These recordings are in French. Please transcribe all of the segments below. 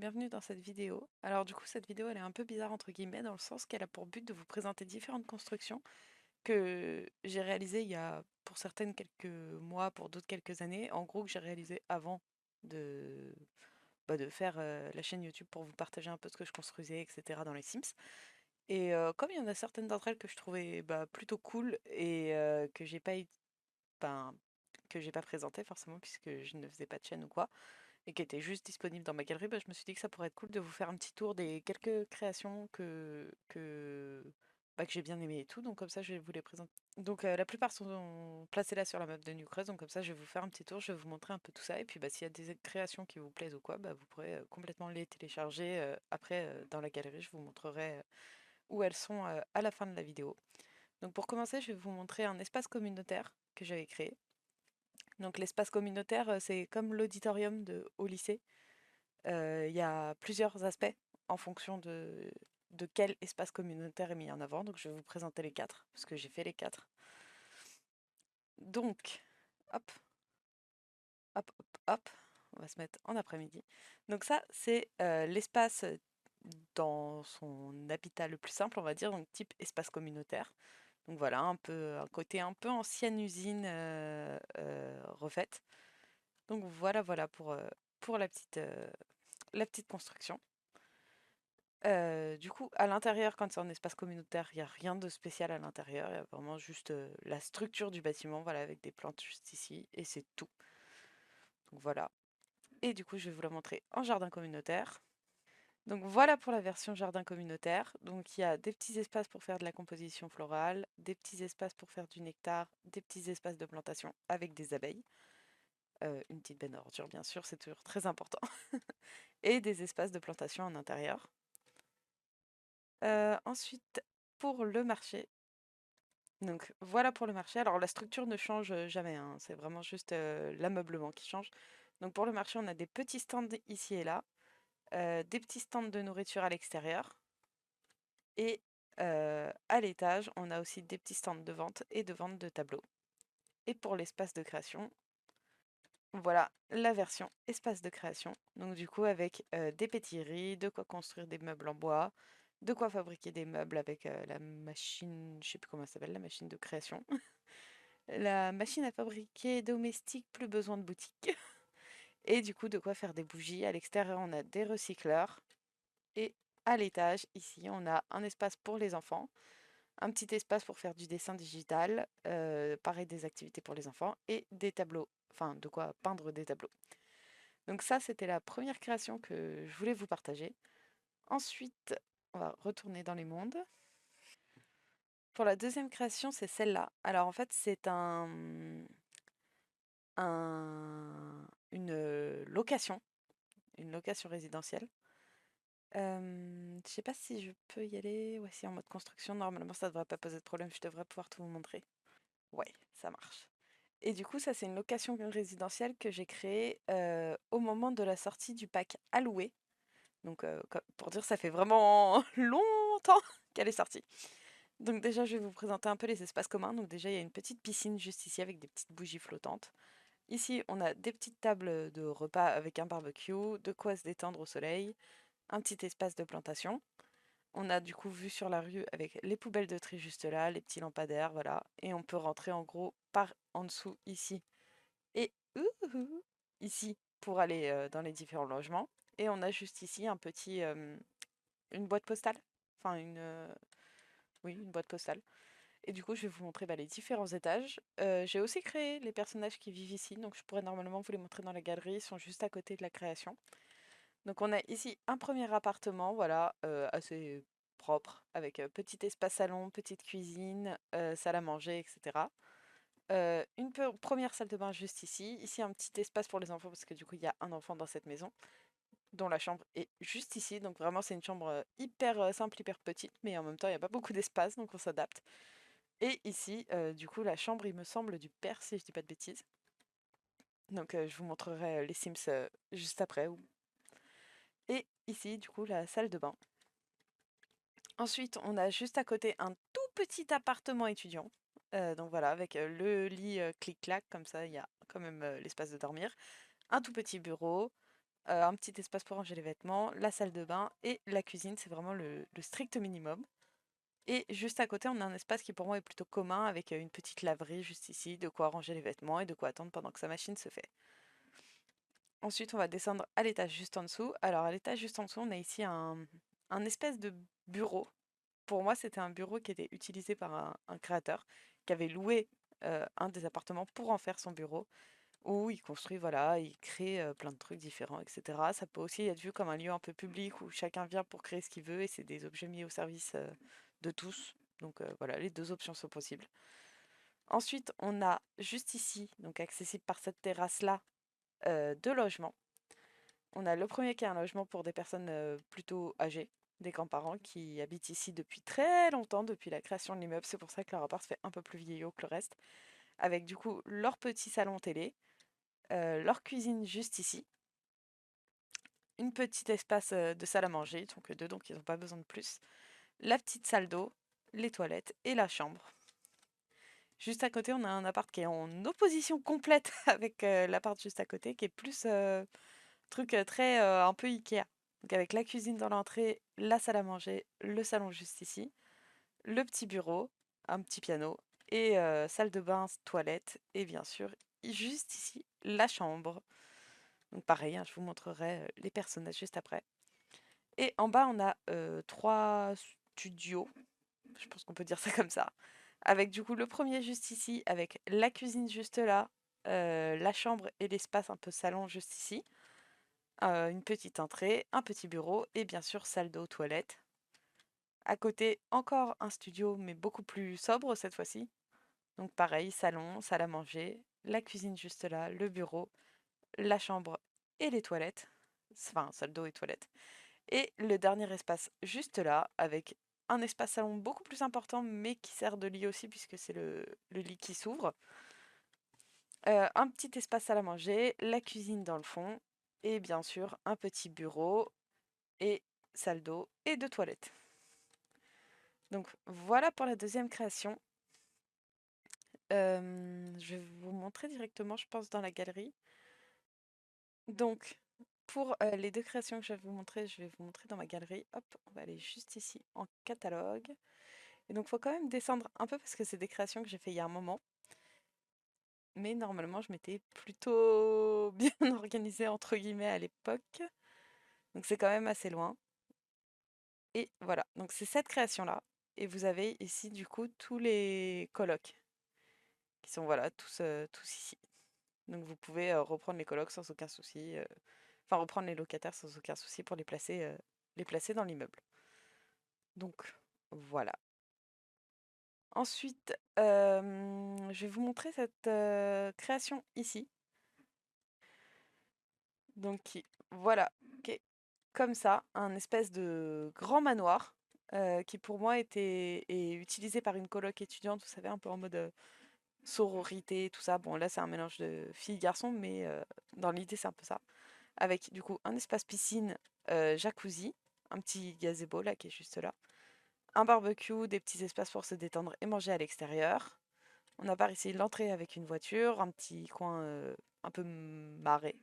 bienvenue dans cette vidéo. Alors du coup, cette vidéo, elle est un peu bizarre entre guillemets, dans le sens qu'elle a pour but de vous présenter différentes constructions que j'ai réalisées il y a, pour certaines, quelques mois, pour d'autres, quelques années. En gros, que j'ai réalisé avant de, de faire la chaîne YouTube pour vous partager un peu ce que je construisais, etc. dans les Sims. Et comme il y en a certaines d'entre elles que je trouvais plutôt cool et ben, que j'ai pas présenté forcément puisque je ne faisais pas de chaîne ou quoi, et qui était juste disponible dans ma galerie, je me suis dit que ça pourrait être cool de vous faire un petit tour des quelques créations que j'ai bien aimées et tout. Donc comme ça, je vais vous les présenter. Donc la plupart sont placées là sur la map de Newcrest. Donc comme ça, je vais vous faire un petit tour, je vais vous montrer un peu tout ça. Et puis s'il y a des créations qui vous plaisent ou quoi, vous pourrez complètement les télécharger. Après, dans la galerie, je vous montrerai où elles sont à la fin de la vidéo. Donc pour commencer, je vais vous montrer un espace communautaire que j'avais créé. Donc l'espace communautaire, c'est comme l'auditorium au lycée. Il y a plusieurs aspects en fonction de quel espace communautaire est mis en avant. Donc je vais vous présenter les quatre, parce que j'ai fait les quatre. Donc, hop, hop, hop, hop, on va se mettre en après-midi. Donc ça, c'est l'espace dans son habitat le plus simple, on va dire, donc type espace communautaire. Donc voilà, un côté un peu ancienne usine refaite. Donc voilà pour la petite construction. Du coup, à l'intérieur, quand c'est en espace communautaire, il n'y a rien de spécial à l'intérieur. Il y a vraiment juste la structure du bâtiment, voilà, avec des plantes juste ici, et c'est tout. Donc voilà. Et du coup, je vais vous la montrer en jardin communautaire. Donc voilà pour la version jardin communautaire. Donc il y a des petits espaces pour faire de la composition florale, des petits espaces pour faire du nectar, des petits espaces de plantation avec des abeilles, une petite benne à ordures bien sûr, c'est toujours très important, et des espaces de plantation en intérieur. Ensuite, pour le marché, donc voilà pour le marché. Alors la structure ne change jamais, hein, c'est vraiment juste l'ameublement qui change. Donc pour le marché, on a des petits stands ici et là, des petits stands de nourriture à l'extérieur. Et à l'étage, on a aussi des petits stands de vente et de vente de tableaux. Et pour l'espace de création, voilà la version espace de création. Donc du coup avec des pétilleries, de quoi construire des meubles en bois, de quoi fabriquer des meubles avec la machine, je sais plus comment elle s'appelle, la machine de création. La machine à fabriquer domestique, plus besoin de boutique. Et du coup, de quoi faire des bougies. À l'extérieur, on a des recycleurs. Et à l'étage, ici, on a un espace pour les enfants, un petit espace pour faire du dessin digital, pareil des activités pour les enfants, et des tableaux, enfin de quoi peindre des tableaux. Donc ça, c'était la première création que je voulais vous partager. Ensuite, on va retourner dans les mondes. Pour la deuxième création, c'est celle-là. Alors en fait, c'est une location résidentielle. Je sais pas si je peux y aller. Ouais, si en mode construction, normalement ça devrait pas poser de problème, je devrais pouvoir tout vous montrer. Ouais, ça marche. Et du coup, ça c'est une location résidentielle que j'ai créée au moment de la sortie du pack Alloué. Donc pour dire, ça fait vraiment longtemps qu'elle est sortie. Donc déjà, je vais vous présenter un peu les espaces communs. Donc déjà, il y a une petite piscine juste ici avec des petites bougies flottantes. Ici, on a des petites tables de repas avec un barbecue, de quoi se détendre au soleil, un petit espace de plantation. On a du coup vue sur la rue avec les poubelles de tri juste là, les petits lampadaires, voilà. Et on peut rentrer en gros par en dessous ici et ici pour aller dans les différents logements. Et on a juste ici une boîte postale. Enfin oui, une boîte postale. Et du coup, je vais vous montrer les différents étages. J'ai aussi créé les personnages qui vivent ici, donc je pourrais normalement vous les montrer dans la galerie, ils sont juste à côté de la création. Donc on a ici un premier appartement, voilà, assez propre, avec petit espace salon, petite cuisine, salle à manger, etc. Une première salle de bain juste ici. Ici un petit espace pour les enfants, parce que du coup il y a un enfant dans cette maison, dont la chambre est juste ici. Donc vraiment c'est une chambre hyper simple, hyper petite, mais en même temps il n'y a pas beaucoup d'espace, donc on s'adapte. Et ici, du coup, la chambre, il me semble, du père, si je dis pas de bêtises. Donc je vous montrerai les Sims juste après. Et ici, du coup, la salle de bain. Ensuite, on a juste à côté un tout petit appartement étudiant. Donc voilà, avec le lit clic-clac, comme ça, il y a quand même l'espace de dormir. Un tout petit bureau, un petit espace pour ranger les vêtements, la salle de bain et la cuisine, c'est vraiment le strict minimum. Et juste à côté, on a un espace qui pour moi est plutôt commun avec une petite laverie juste ici, de quoi ranger les vêtements et de quoi attendre pendant que sa machine se fait. Ensuite, on va descendre à l'étage juste en dessous. Alors, à l'étage juste en dessous, on a ici un espèce de bureau. Pour moi, c'était un bureau qui était utilisé par un créateur qui avait loué un des appartements pour en faire son bureau, où il construit, voilà, il crée plein de trucs différents, etc. Ça peut aussi être vu comme un lieu un peu public où chacun vient pour créer ce qu'il veut et c'est des objets mis au service de tous. Donc voilà, les deux options sont possibles. Ensuite, on a juste ici, donc accessible par cette terrasse-là, deux logements. On a le premier qui est un logement pour des personnes plutôt âgées, des grands-parents qui habitent ici depuis très longtemps, depuis la création de l'immeuble. C'est pour ça que leur appart se fait un peu plus vieillot que le reste. Avec du coup leur petit salon télé, leur cuisine juste ici, une petite espace de salle à manger, ils sont que deux donc ils n'ont pas besoin de plus, la petite salle d'eau, les toilettes et la chambre. Juste à côté, on a un appart qui est en opposition complète avec l'appart juste à côté, qui est plus truc très un peu Ikea. Donc avec la cuisine dans l'entrée, la salle à manger, le salon juste ici, le petit bureau, un petit piano et salle de bain, toilette et bien sûr juste ici la chambre. Donc pareil, hein, je vous montrerai les personnages juste après. Et en bas, on a trois studios, je pense qu'on peut dire ça comme ça, avec du coup le premier juste ici, avec la cuisine juste là, la chambre et l'espace un peu salon juste ici, une petite entrée, un petit bureau et bien sûr salle d'eau, toilette. À côté, encore un studio, mais beaucoup plus sobre cette fois-ci. Donc pareil, salon, salle à manger, la cuisine juste là, le bureau, la chambre et les toilettes. Enfin, salle d'eau et toilette. Et le dernier espace juste là, avec un espace salon beaucoup plus important, mais qui sert de lit aussi, puisque c'est le lit qui s'ouvre. Un petit espace salle à manger, la cuisine dans le fond, et bien sûr un petit bureau et salle d'eau et de toilettes. Donc voilà pour la deuxième création. Je vais vous montrer directement, je pense, dans la galerie. Donc, pour les deux créations que je vais vous montrer, je vais vous montrer dans ma galerie. Hop, on va aller juste ici en catalogue. Et donc, il faut quand même descendre un peu parce que c'est des créations que j'ai fait il y a un moment. Mais normalement, je m'étais plutôt bien organisée, entre guillemets, à l'époque. Donc, c'est quand même assez loin. Et voilà, donc c'est cette création-là. Et vous avez ici, du coup, tous les colocs qui sont, voilà, tous ici. Donc vous pouvez reprendre les colocs sans aucun souci. Enfin, reprendre les locataires sans aucun souci pour les placer dans l'immeuble. Donc voilà. Ensuite, je vais vous montrer cette création ici. Donc voilà, qui est comme ça, un espèce de grand manoir qui pour moi est utilisé par une coloc étudiante, vous savez, un peu en mode sororité, tout ça. Bon, là, c'est un mélange de filles-garçons, mais dans l'idée, c'est un peu ça. Avec du coup un espace piscine, jacuzzi, un petit gazebo là qui est juste là, un barbecue, des petits espaces pour se détendre et manger à l'extérieur. On a par ici l'entrée avec une voiture, un petit coin un peu marais.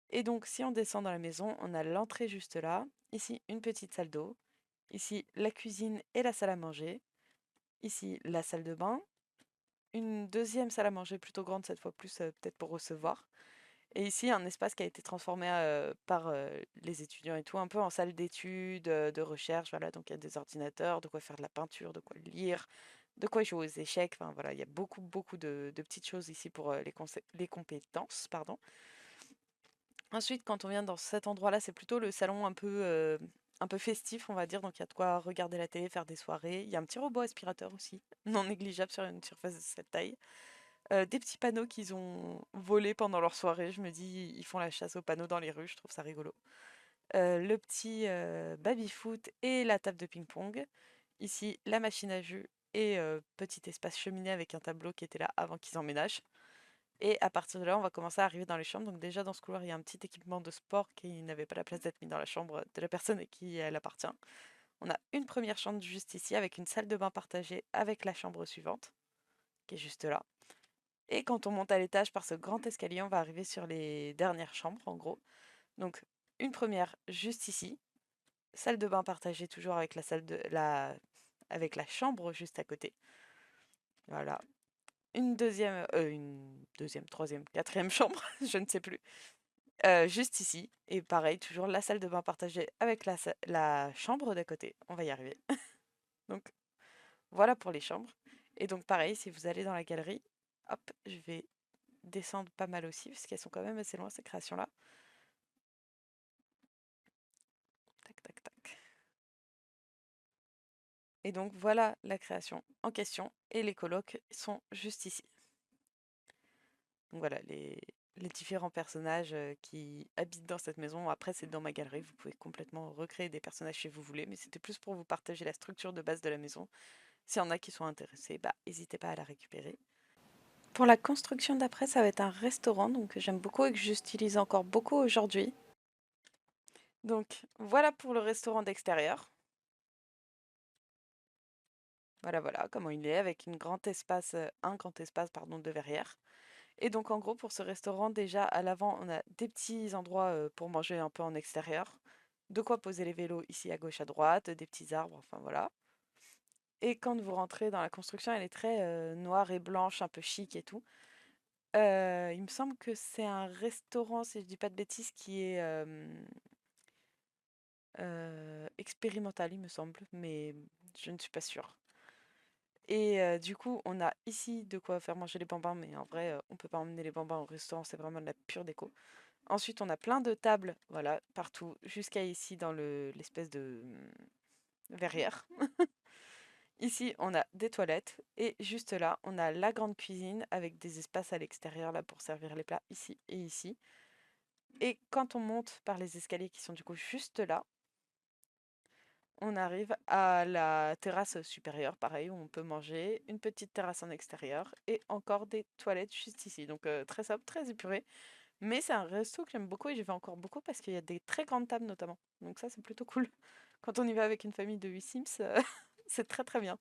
Et donc si on descend dans la maison, on a l'entrée juste là, ici une petite salle d'eau, ici la cuisine et la salle à manger, ici la salle de bain, une deuxième salle à manger plutôt grande cette fois plus peut-être pour recevoir. Et ici, un espace qui a été transformé par les étudiants et tout, un peu en salle d'études, de recherche. Voilà, donc il y a des ordinateurs, de quoi faire de la peinture, de quoi lire, de quoi jouer aux échecs. Enfin voilà, il y a beaucoup, beaucoup de petites choses ici pour les compétences, pardon. Ensuite, quand on vient dans cet endroit-là, c'est plutôt le salon un peu festif, on va dire. Donc il y a de quoi regarder la télé, faire des soirées. Il y a un petit robot aspirateur aussi, non négligeable sur une surface de cette taille. Des petits panneaux qu'ils ont volés pendant leur soirée. Je me dis, ils font la chasse aux panneaux dans les rues, je trouve ça rigolo. Le petit baby-foot et la table de ping-pong. Ici, la machine à jus et petit espace cheminée avec un tableau qui était là avant qu'ils emménagent. Et à partir de là, on va commencer à arriver dans les chambres. Donc déjà, dans ce couloir, il y a un petit équipement de sport qui n'avait pas la place d'être mis dans la chambre de la personne à qui elle appartient. On a une première chambre juste ici avec une salle de bain partagée avec la chambre suivante, qui est juste là. Et quand on monte à l'étage par ce grand escalier, on va arriver sur les dernières chambres, en gros. Donc une première juste ici, salle de bain partagée toujours avec la avec la chambre juste à côté. Voilà. Une deuxième, troisième, quatrième chambre, je ne sais plus. Juste ici. Et pareil, toujours la salle de bain partagée avec la chambre d'à côté. On va y arriver. Donc voilà pour les chambres. Et donc pareil, si vous allez dans la galerie, hop, je vais descendre pas mal aussi, parce qu'elles sont quand même assez loin ces créations-là. Tac, tac, tac. Et donc voilà la création en question. Et les colocs sont juste ici. Donc voilà, les différents personnages qui habitent dans cette maison. Après, c'est dans ma galerie, vous pouvez complètement recréer des personnages si vous voulez, mais c'était plus pour vous partager la structure de base de la maison. S'il y en a qui sont intéressés, bah, n'hésitez pas à la récupérer. Pour la construction d'après, ça va être un restaurant, donc que j'aime beaucoup et que j'utilise encore beaucoup aujourd'hui. Donc voilà pour le restaurant d'extérieur. Voilà, voilà comment il est, avec un grand espace pardon, de verrière. Et donc en gros pour ce restaurant déjà à l'avant on a des petits endroits pour manger un peu en extérieur, de quoi poser les vélos ici à gauche à droite, des petits arbres, enfin voilà. Et quand vous rentrez dans la construction elle est très noire et blanche, un peu chic et tout. Il me semble que c'est un restaurant si je dis pas de bêtises qui est expérimental il me semble, mais je ne suis pas sûre. Et du coup, on a ici de quoi faire manger les bambins, mais en vrai, on peut pas emmener les bambins au restaurant, c'est vraiment de la pure déco. Ensuite, on a plein de tables, voilà, partout, jusqu'à ici dans l'espèce de verrière. Ici, on a des toilettes et juste là, on a la grande cuisine avec des espaces à l'extérieur là pour servir les plats ici et ici. Et quand on monte par les escaliers qui sont du coup juste là, on arrive à la terrasse supérieure, pareil, où on peut manger, une petite terrasse en extérieur et encore des toilettes juste ici. Donc très sobre, très épuré. Mais c'est un resto que j'aime beaucoup et j'y vais encore beaucoup parce qu'il y a des très grandes tables notamment. Donc ça, c'est plutôt cool. Quand on y va avec une famille de 8 Sims, c'est très très bien.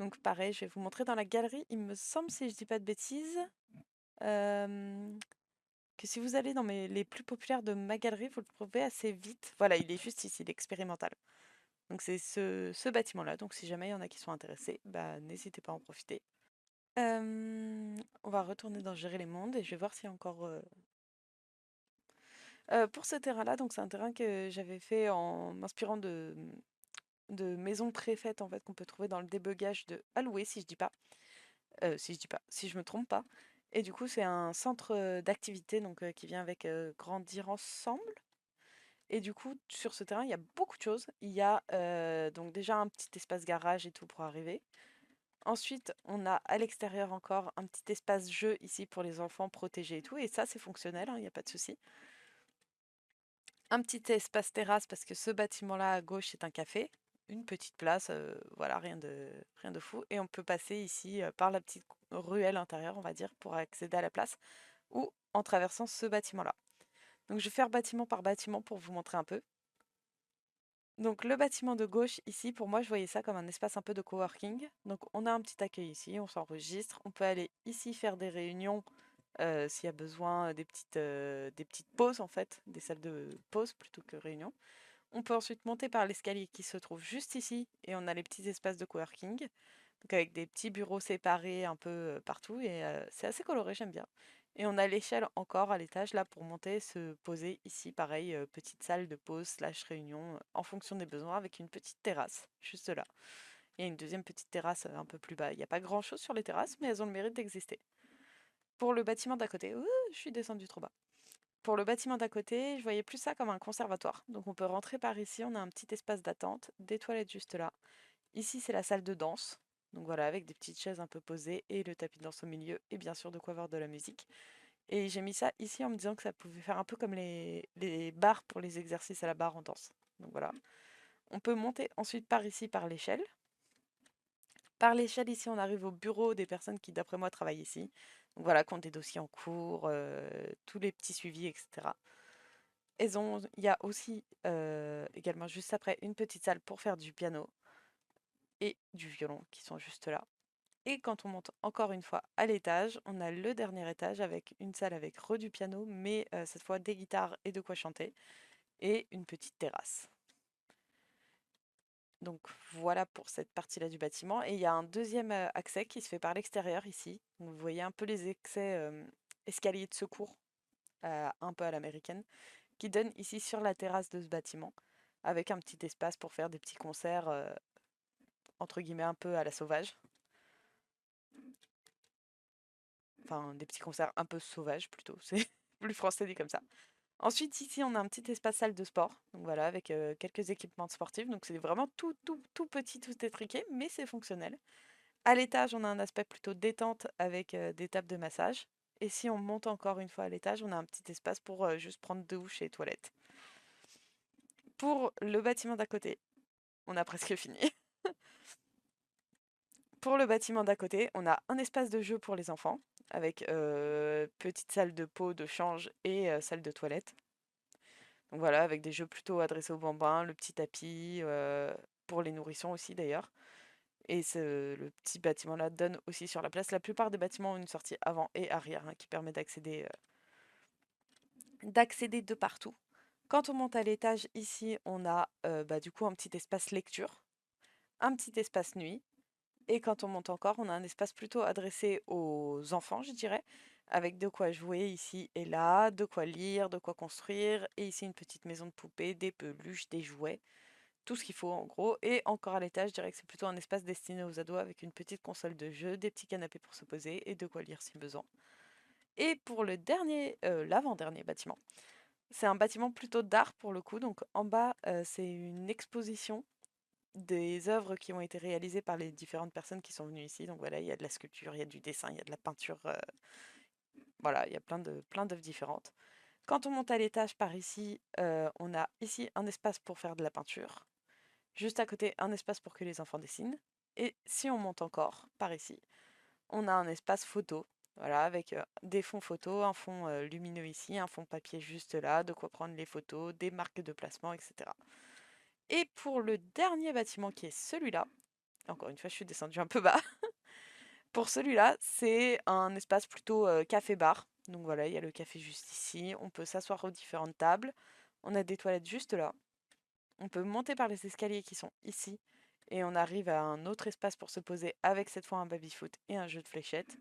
Donc pareil, je vais vous montrer dans la galerie. Il me semble, si je dis pas de bêtises, euh, que si vous allez dans les plus populaires de ma galerie, vous le trouvez assez vite. Voilà, il est juste ici, l'expérimental. Donc c'est ce bâtiment-là. Donc si jamais il y en a qui sont intéressés, bah, n'hésitez pas à en profiter. On va retourner dans Gérer les mondes et je vais voir s'il y a encore... pour ce terrain-là, donc c'est un terrain que j'avais fait en m'inspirant de maisons préfaites en fait qu'on peut trouver dans le débugage de Alloué, si je dis pas. Si je me trompe pas. Et du coup, c'est un centre d'activité donc qui vient avec Grandir ensemble. Et du coup, sur ce terrain, il y a beaucoup de choses. Il y a donc déjà un petit espace garage et tout pour arriver. Ensuite, on a à l'extérieur encore un petit espace jeu ici pour les enfants protégés et tout. Et ça, c'est fonctionnel, il n'y a pas de souci. Un petit espace terrasse parce que ce bâtiment-là à gauche est un café. Une petite place, voilà, rien de fou. Et on peut passer ici par la petite ruelle intérieure, on va dire, pour accéder à la place ou en traversant ce bâtiment-là. Donc je vais faire bâtiment par bâtiment pour vous montrer un peu. Donc le bâtiment de gauche ici, pour moi, je voyais ça comme un espace un peu de coworking. Donc on a un petit accueil ici, on s'enregistre. On peut aller ici faire des réunions s'il y a besoin des petites pauses en fait, des salles de pause plutôt que réunions. On peut ensuite monter par l'escalier qui se trouve juste ici et on a les petits espaces de coworking. Donc avec des petits bureaux séparés un peu partout et c'est assez coloré, j'aime bien. Et on a l'échelle encore à l'étage là pour monter, se poser ici, pareil, petite salle de pause slash réunion en fonction des besoins avec une petite terrasse juste là. Il y a une deuxième petite terrasse un peu plus bas. Il n'y a pas grand chose sur les terrasses, mais elles ont le mérite d'exister. Pour le bâtiment d'à côté, ouh, je suis descendue trop bas. Pour le bâtiment d'à côté, je voyais plus ça comme un conservatoire. Donc on peut rentrer par ici, on a un petit espace d'attente, des toilettes juste là. Ici, c'est la salle de danse. Donc voilà, avec des petites chaises un peu posées et le tapis de danse au milieu et bien sûr de quoi avoir de la musique. Et j'ai mis ça ici en me disant que ça pouvait faire un peu comme les barres pour les exercices à la barre en danse. Donc voilà. On peut monter ensuite par ici par l'échelle. Par l'échelle ici, on arrive au bureau des personnes qui, d'après moi, travaillent ici. Donc voilà, qui ont des dossiers en cours, tous les petits suivis, etc. Il y a aussi également juste après une petite salle pour faire du piano et du violon qui sont juste là. Et quand on monte encore une fois à l'étage, on a le dernier étage avec une salle avec du piano, mais cette fois des guitares et de quoi chanter, et une petite terrasse. Donc voilà pour cette partie-là du bâtiment. Et il y a un deuxième accès qui se fait par l'extérieur ici. Donc, vous voyez un peu les accès escaliers de secours, un peu à l'américaine, qui donnent ici sur la terrasse de ce bâtiment, avec un petit espace pour faire des petits concerts, entre guillemets, un peu à la sauvage. Enfin, des petits concerts un peu sauvages plutôt, c'est plus français dit comme ça. Ensuite, ici, on a un petit espace salle de sport, donc voilà, avec quelques équipements sportifs. Donc c'est vraiment tout petit, tout étriqué, mais c'est fonctionnel. À l'étage, on a un aspect plutôt détente avec des tables de massage. Et si on monte encore une fois à l'étage, on a un petit espace pour juste prendre douche et toilettes. Pour le bâtiment d'à côté, on a presque fini. Pour le bâtiment d'à côté, on a un espace de jeu pour les enfants, avec petite salle de pot, de change et salle de toilette. Donc voilà, avec des jeux plutôt adressés aux bambins, le petit tapis, pour les nourrissons aussi d'ailleurs. Et le petit bâtiment-là donne aussi sur la place. La plupart des bâtiments ont une sortie avant et arrière, hein, qui permet d'accéder de partout. Quand on monte à l'étage, ici, on a du coup un petit espace lecture, un petit espace nuit. Et quand on monte encore, on a un espace plutôt adressé aux enfants, je dirais, avec de quoi jouer ici et là, de quoi lire, de quoi construire. Et ici, une petite maison de poupées, des peluches, des jouets, tout ce qu'il faut en gros. Et encore à l'étage, je dirais que c'est plutôt un espace destiné aux ados avec une petite console de jeu, des petits canapés pour se poser et de quoi lire si besoin. Et pour le dernier, l'avant-dernier bâtiment, c'est un bâtiment plutôt d'art pour le coup. Donc en bas, c'est une exposition des œuvres qui ont été réalisées par les différentes personnes qui sont venues ici. Donc voilà, il y a de la sculpture, il y a du dessin, il y a de la peinture. Voilà, il y a plein d'œuvres différentes. Quand on monte à l'étage par ici, on a ici un espace pour faire de la peinture. Juste à côté, un espace pour que les enfants dessinent. Et si on monte encore par ici, on a un espace photo. Voilà, avec des fonds photos, un fond lumineux ici, un fond papier juste là, de quoi prendre les photos, des marques de placement, etc. Et pour le dernier bâtiment qui est celui-là, encore une fois, je suis descendue un peu bas. Pour celui-là, c'est un espace plutôt café-bar. Donc voilà, il y a le café juste ici. On peut s'asseoir aux différentes tables. On a des toilettes juste là. On peut monter par les escaliers qui sont ici. Et on arrive à un autre espace pour se poser avec cette fois un baby-foot et un jeu de fléchettes.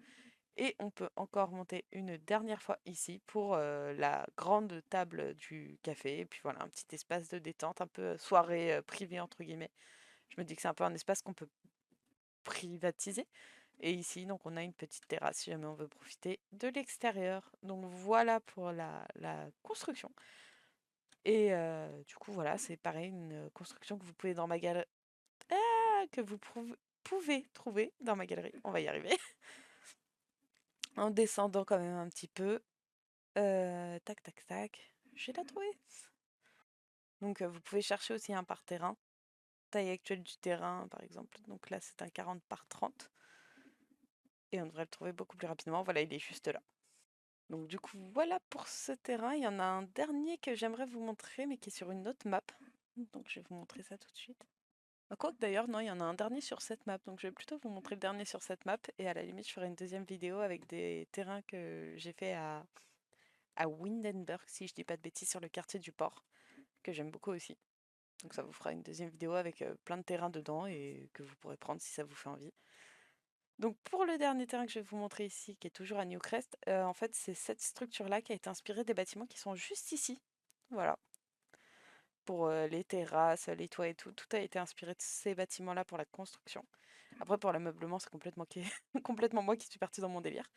Et on peut encore monter une dernière fois ici pour la grande table du café. Et puis voilà, un petit espace de détente, un peu soirée privée entre guillemets. Je me dis que c'est un peu un espace qu'on peut privatiser. Et ici, donc, on a une petite terrasse si jamais on veut profiter de l'extérieur. Donc voilà pour la construction. Et du coup, voilà, c'est pareil, une construction que vous pouvez dans ma galerie. Ah, que vous pouvez trouver dans ma galerie. On va y arriver. En descendant quand même un petit peu. Tac, tac, tac. Je vais la trouver. Donc vous pouvez chercher aussi un par terrain. Taille actuelle du terrain, par exemple. Donc là, c'est un 40 par 30. Et on devrait le trouver beaucoup plus rapidement. Voilà, il est juste là. Donc du coup, voilà pour ce terrain. Il y en a un dernier que j'aimerais vous montrer, mais qui est sur une autre map. Donc je vais vous montrer ça tout de suite. Quoique d'ailleurs, non, il y en a un dernier sur cette map. Donc je vais plutôt vous montrer le dernier sur cette map. Et à la limite, je ferai une deuxième vidéo avec des terrains que j'ai fait à Windenburg, si je dis pas de bêtises, sur le quartier du port, que j'aime beaucoup aussi. Donc ça vous fera une deuxième vidéo avec plein de terrains dedans et que vous pourrez prendre si ça vous fait envie. Donc pour le dernier terrain que je vais vous montrer ici, qui est toujours à Newcrest, en fait c'est cette structure-là qui a été inspirée des bâtiments qui sont juste ici. Voilà. Pour les terrasses, les toits et tout, tout a été inspiré de ces bâtiments-là pour la construction. Après pour l'ameublement, c'est complètement moi qui suis partie dans mon délire.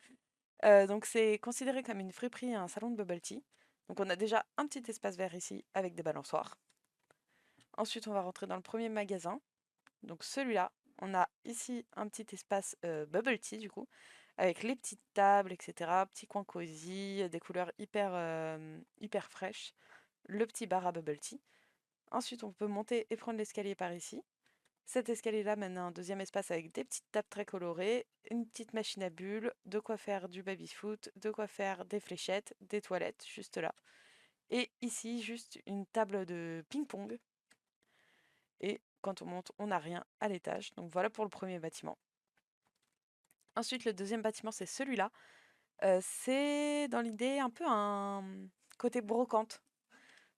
Donc c'est considéré comme une friperie et un salon de bubble tea. Donc on a déjà un petit espace vert ici avec des balançoires. Ensuite on va rentrer dans le premier magasin. Donc celui-là, on a ici un petit espace bubble tea du coup, avec les petites tables, etc. Petit coin cosy, des couleurs hyper fraîches. Le petit bar à bubble tea. Ensuite, on peut monter et prendre l'escalier par ici. Cet escalier-là mène à un deuxième espace avec des petites tables très colorées, une petite machine à bulles, de quoi faire du baby-foot, de quoi faire des fléchettes, des toilettes, juste là. Et ici, juste une table de ping-pong. Et quand on monte, on n'a rien à l'étage. Donc voilà pour le premier bâtiment. Ensuite, le deuxième bâtiment, c'est celui-là. C'est dans l'idée un peu un côté brocante.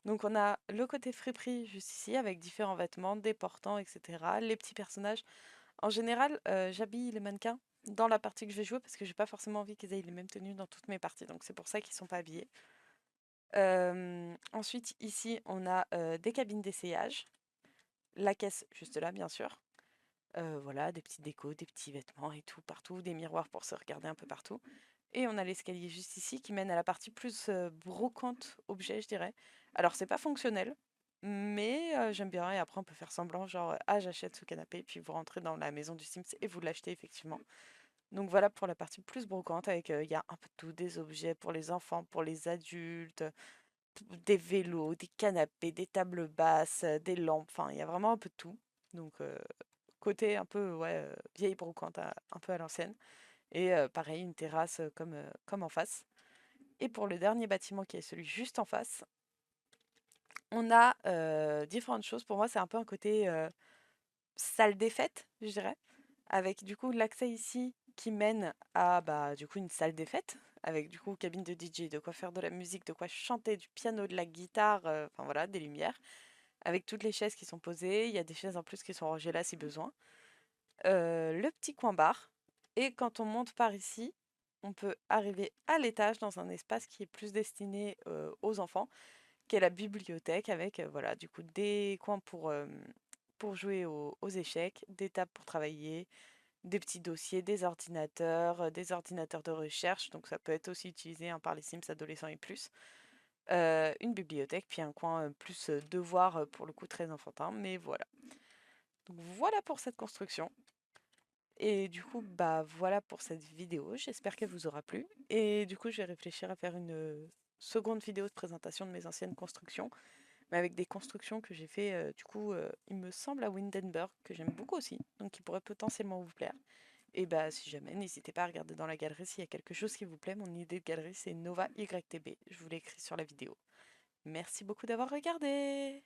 Donc on a le côté friperie juste ici avec différents vêtements, des portants, etc. Les petits personnages. En général, j'habille les mannequins dans la partie que je vais jouer parce que j'ai pas forcément envie qu'ils aient les mêmes tenues dans toutes mes parties. Donc c'est pour ça qu'ils sont pas habillés. Ensuite, ici, on a des cabines d'essayage. La caisse juste là, bien sûr. Voilà, des petites décos, des petits vêtements et tout partout, des miroirs pour se regarder un peu partout. Et on a l'escalier juste ici qui mène à la partie plus brocante objet, je dirais. Alors c'est pas fonctionnel, mais j'aime bien. Et après on peut faire semblant, genre ah j'achète ce canapé, puis vous rentrez dans la maison du Sims et vous l'achetez effectivement. Donc voilà pour la partie plus brocante avec il y a un peu de tout, des objets pour les enfants, pour les adultes, des vélos, des canapés, des tables basses, des lampes. Enfin il y a vraiment un peu de tout. Donc côté un peu ouais vieille brocante un peu à l'ancienne. Et pareil, une terrasse comme en face. Et pour le dernier bâtiment qui est celui juste en face, on a différentes choses. Pour moi, c'est un peu un côté salle des fêtes, je dirais. Avec du coup l'accès ici qui mène à bah, du coup une salle des fêtes. Avec du coup cabine de DJ, de quoi faire de la musique, de quoi chanter, du piano, de la guitare, enfin voilà, des lumières. Avec toutes les chaises qui sont posées. Il y a des chaises en plus qui sont rangées là si besoin. Le petit coin bar. Et quand on monte par ici, on peut arriver à l'étage dans un espace qui est plus destiné aux enfants, qui est la bibliothèque avec voilà, du coup des coins pour jouer aux échecs, des tables pour travailler, des petits dossiers, des ordinateurs de recherche, donc ça peut être aussi utilisé hein, par les Sims adolescents et plus. Une bibliothèque, puis un coin plus devoir pour le coup très enfantin, mais voilà. Donc voilà pour cette construction. Et du coup, bah voilà pour cette vidéo. J'espère qu'elle vous aura plu. Et du coup, je vais réfléchir à faire une seconde vidéo de présentation de mes anciennes constructions, mais avec des constructions que j'ai fait, du coup, il me semble à Windenburg, que j'aime beaucoup aussi, donc qui pourrait potentiellement vous plaire. Et bah si jamais, n'hésitez pas à regarder dans la galerie s'il y a quelque chose qui vous plaît. Mon idée de galerie, c'est Nova YTB. Je vous l'ai écrit sur la vidéo. Merci beaucoup d'avoir regardé.